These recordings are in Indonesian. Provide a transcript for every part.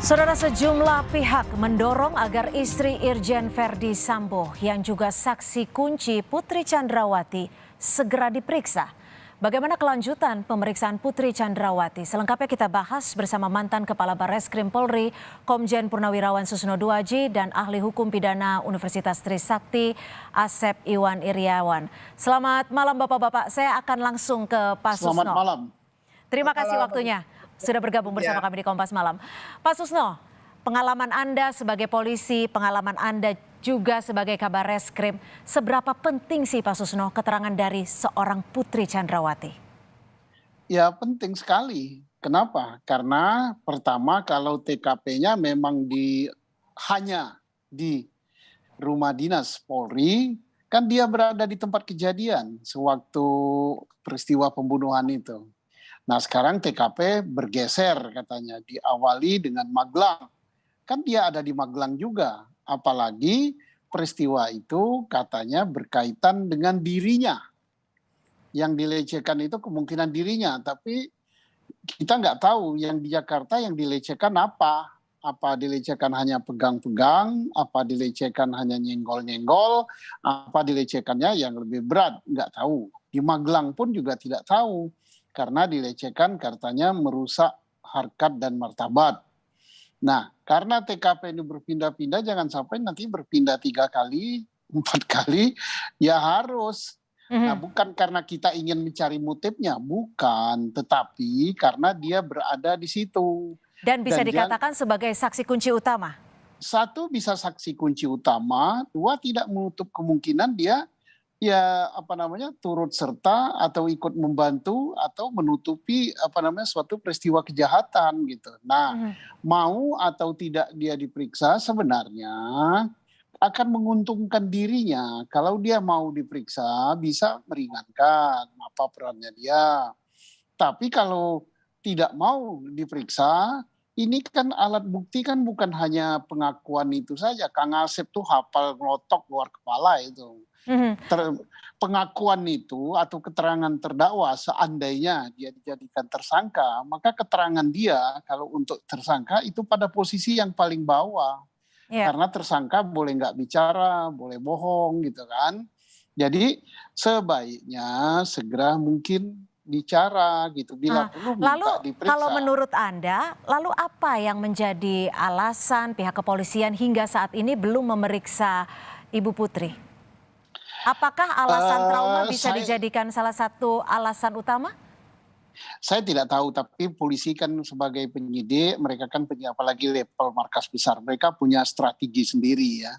Saudara, sejumlah pihak mendorong agar istri Irjen Verdi Sambo yang juga saksi kunci Putri Chandrawati segera diperiksa. Bagaimana kelanjutan pemeriksaan Putri Chandrawati? Selengkapnya kita bahas bersama mantan Kepala Barreskrim Polri, Komjen Purnawirawan Susno Duaji, dan ahli hukum pidana Universitas Trisakti, Asep Iwan Iryawan. Selamat malam Bapak-Bapak, saya akan langsung ke Pak Susno. Selamat malam. Terima kasih waktunya. Sudah bergabung bersama kami di Kompas Malam. Pak Susno, pengalaman Anda sebagai polisi, pengalaman Anda juga sebagai Kabar Reskrim, seberapa penting sih Pak Susno keterangan dari seorang Putri Chandrawati? Ya penting sekali. Kenapa? Karena pertama kalau TKP-nya memang hanya di rumah dinas Polri, kan dia berada di tempat kejadian sewaktu peristiwa pembunuhan itu. Nah sekarang TKP bergeser katanya, diawali dengan Magelang. Kan dia ada di Magelang juga, apalagi peristiwa itu katanya berkaitan dengan dirinya. Yang dilecehkan itu kemungkinan dirinya, tapi kita nggak tahu yang di Jakarta yang dilecehkan apa. Apa dilecehkan hanya pegang-pegang, apa dilecehkan hanya nyenggol-nyenggol, apa dilecehkannya yang lebih berat, nggak tahu. Di Magelang pun juga tidak tahu. Karena dilecehkan katanya merusak harkat dan martabat. Nah, karena TKP ini berpindah-pindah, jangan sampai nanti berpindah 3 kali, 4 kali, ya harus. Nah, bukan karena kita ingin mencari motifnya, bukan, tetapi karena dia berada di situ. Dan bisa dikatakan sebagai saksi kunci utama? Satu, bisa saksi kunci utama. Dua, tidak menutup kemungkinan dia turut serta atau ikut membantu atau menutupi suatu peristiwa kejahatan gitu. Nah, mau atau tidak dia diperiksa sebenarnya akan menguntungkan dirinya. Kalau dia mau diperiksa bisa meringankan apa perannya dia. Tapi kalau tidak mau diperiksa, ini kan alat bukti kan bukan hanya pengakuan itu saja. Kang Asep tuh hafal ngelotok luar kepala itu. Pengakuan itu atau keterangan terdakwa seandainya dia dijadikan tersangka, maka keterangan dia kalau untuk tersangka itu pada posisi yang paling bawah. Karena tersangka boleh nggak bicara, boleh bohong gitu kan. Jadi sebaiknya segera mungkin bicara gitu, bila perlu minta diperiksa. Kalau menurut Anda, lalu apa yang menjadi alasan pihak kepolisian hingga saat ini belum memeriksa Ibu Putri? Apakah alasan trauma bisa dijadikan salah satu alasan utama? Saya tidak tahu, tapi polisi kan sebagai penyidik, mereka kan apalagi level markas besar, mereka punya strategi sendiri ya.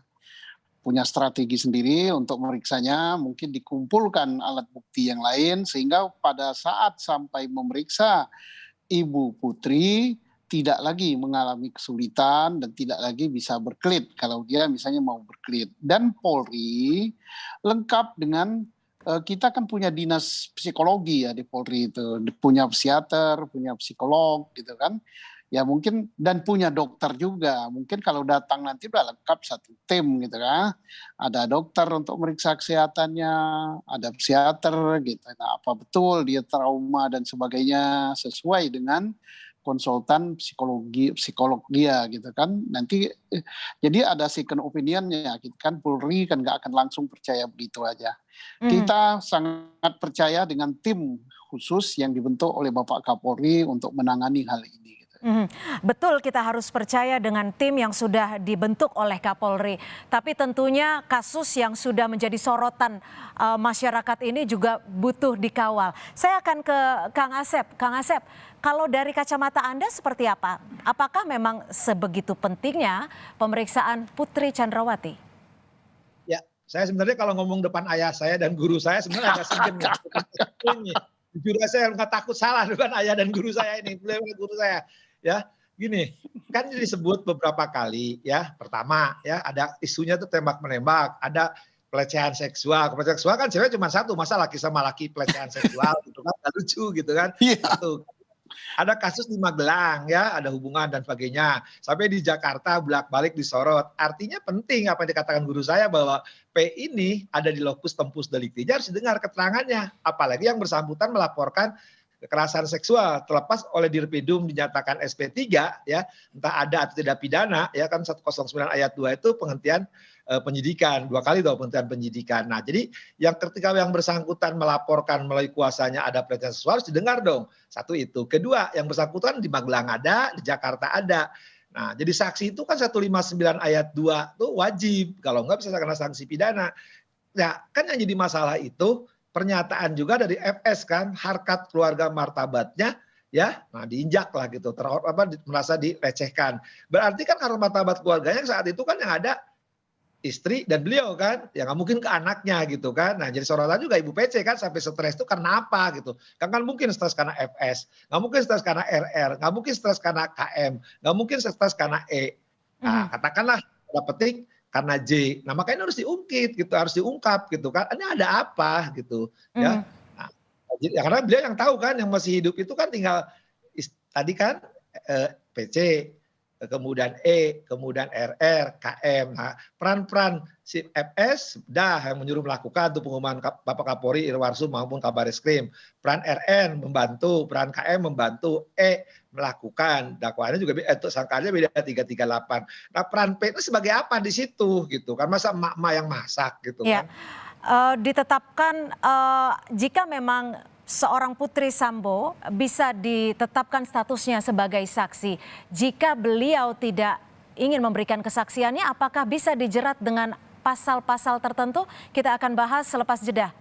Punya strategi sendiri untuk memeriksanya, mungkin dikumpulkan alat bukti yang lain, sehingga pada saat sampai memeriksa Ibu Putri, tidak lagi mengalami kesulitan dan tidak lagi bisa berkelit kalau dia misalnya mau berkelit. Dan Polri lengkap dengan kita kan punya dinas psikologi ya di Polri itu, punya psikiater, punya psikolog gitu kan. Ya mungkin dan punya dokter juga. Mungkin kalau datang nanti udah lengkap satu tim gitu kan. Ada dokter untuk meriksa kesehatannya, ada psikiater gitu. Nah, apa betul dia trauma dan sebagainya sesuai dengan konsultan psikolog dia gitu kan. Nanti jadi ada second opinionnya gitu kan. Polri kan nggak akan langsung percaya begitu aja. Kita sangat percaya dengan tim khusus yang dibentuk oleh Bapak Kapolri untuk menangani hal ini. Betul, kita harus percaya dengan tim yang sudah dibentuk oleh Kapolri. Tapi tentunya kasus yang sudah menjadi sorotan masyarakat ini juga butuh dikawal. Saya akan ke Kang Asep. Kang Asep, kalau dari kacamata Anda seperti apa? Apakah memang sebegitu pentingnya pemeriksaan Putri Chandrawati? Ya, saya sebenarnya kalau ngomong depan ayah saya dan guru saya sebenarnya agak segan. Jujur saya nggak takut salah depan ayah dan guru saya ini, beliau guru saya. Ya, gini, kan disebut beberapa kali ya. Pertama ya ada isunya tuh tembak menembak, ada pelecehan seksual. Pelecehan seksual kan sebenarnya cuma satu, masa laki sama laki pelecehan seksual gitu kan, gak lucu gitu kan. Satu. Ada kasus di Magelang ya, ada hubungan dan sebagainya. Sampai di Jakarta bolak-balik disorot. Artinya penting apa yang dikatakan guru saya bahwa P ini ada di lokus tempus delicti. Harus didengar keterangannya. Apalagi yang bersangkutan melaporkan kekerasan seksual terlepas oleh Dirpidum dinyatakan SP3 ya, entah ada atau tidak pidana ya kan 109 ayat 2 itu penghentian penyidikan, 2 kali tuh penghentian penyidikan. Nah, jadi yang ketika yang bersangkutan melaporkan melalui kuasanya ada pelecehan seksual harus didengar dong. Satu itu. Kedua, yang bersangkutan di Magelang ada, di Jakarta ada. Nah, jadi saksi itu kan 159 ayat 2 tuh wajib, kalau enggak bisa kena sanksi pidana. Ya, kan yang jadi masalah itu pernyataan juga dari FS kan, harkat keluarga martabatnya ya, nah diinjak lah gitu, merasa dilecehkan. Berarti kan harkat martabat keluarganya saat itu kan yang ada istri dan beliau kan, ya nggak mungkin ke anaknya gitu kan. Nah jadi sorotan juga Ibu PC kan sampai stres itu karena apa gitu. Kan mungkin stres karena FS, nggak mungkin stres karena RR, nggak mungkin stres karena KM, nggak mungkin stres karena E. Nah katakanlah ada petik karena J. Nah makanya harus diungkit gitu, harus diungkap gitu kan. Ini ada apa gitu ya. Nah, ya karena beliau yang tahu kan, yang masih hidup itu kan tinggal tadi kan PC, kemudian E, kemudian RR, KM. Nah, peran-peran si FS dah yang menyuruh melakukan untuk pengumuman Bapak Kapolri, Irwarsum maupun Kabareskrim. Peran RN membantu, peran KM membantu, E melakukan. Dakwaannya juga sangkaannya beda 338. Nah, peran P itu sebagai apa di situ gitu kan? Masa emak-emak yang masak gitu kan? Ditetapkan jika memang seorang Putri Sambo bisa ditetapkan statusnya sebagai saksi. Jika beliau tidak ingin memberikan kesaksiannya, apakah bisa dijerat dengan pasal-pasal tertentu? Kita akan bahas selepas jeda.